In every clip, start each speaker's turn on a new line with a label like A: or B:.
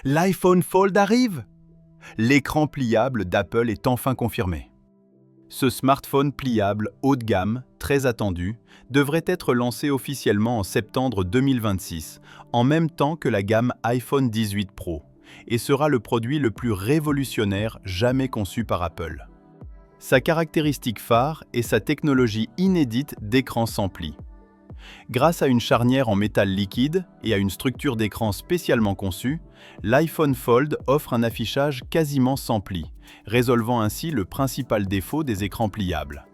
A: L'iPhone Fold arrive! L'écran pliable d'Apple est enfin confirmé. Ce smartphone pliable haut de gamme, très attendu, devrait être lancé officiellement en septembre 2026, en même temps que la gamme iPhone 18 Pro, et sera le produit le plus révolutionnaire jamais conçu par Apple. Sa caractéristique phare est sa technologie inédite d'écran sans pli. Grâce à une charnière en métal liquide et à une structure d'écran spécialement conçue, l'iPhone Fold offre un affichage quasiment sans pli, résolvant ainsi le principal défaut des écrans pliables.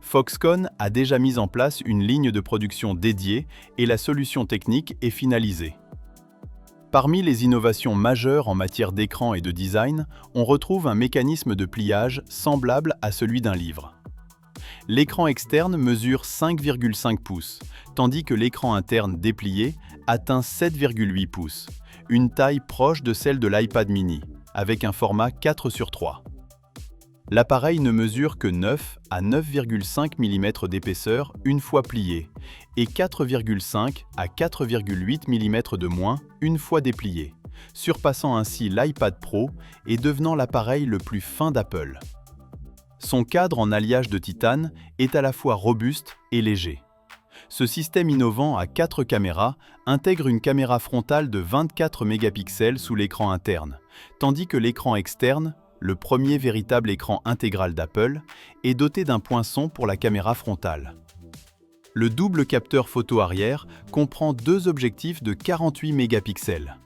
A: Foxconn a déjà mis en place une ligne de production dédiée et la solution technique est finalisée. Parmi les innovations majeures en matière d'écran et de design, on retrouve un mécanisme de pliage semblable à celui d'un livre. L'écran externe mesure 5,5 pouces, tandis que l'écran interne déplié atteint 7,8 pouces, une taille proche de celle de l'iPad mini, avec un format 4:3. L'appareil ne mesure que 9 à 9,5 mm d'épaisseur une fois plié, et 4,5 à 4,8 mm de moins une fois déplié, surpassant ainsi l'iPad Pro et devenant l'appareil le plus fin d'Apple. Son cadre en alliage de titane est à la fois robuste et léger. Ce système innovant à 4 caméras intègre une caméra frontale de 24 mégapixels sous l'écran interne, tandis que l'écran externe, le premier véritable écran intégral d'Apple, est doté d'un poinçon pour la caméra frontale. Le double capteur photo arrière comprend deux objectifs de 48 mégapixels.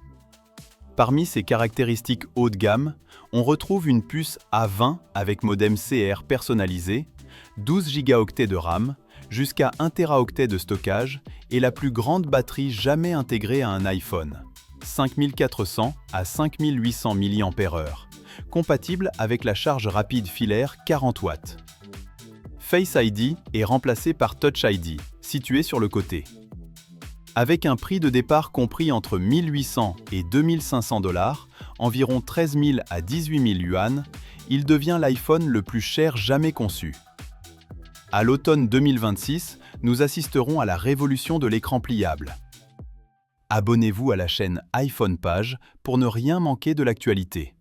A: Parmi ses caractéristiques haut de gamme, on retrouve une puce A20 avec modem CR personnalisé, 12 Go de RAM, jusqu'à 1 Teraoctet de stockage et la plus grande batterie jamais intégrée à un iPhone, 5400 à 5800 mAh, compatible avec la charge rapide filaire 40 watts. Face ID est remplacé par Touch ID, situé sur le côté. Avec un prix de départ compris entre 1 800 et 2 500 $, environ 13 000 à 18 000 yuan, il devient l'iPhone le plus cher jamais conçu. À l'automne 2026, nous assisterons à la révolution de l'écran pliable. Abonnez-vous à la chaîne iPhone Page pour ne rien manquer de l'actualité.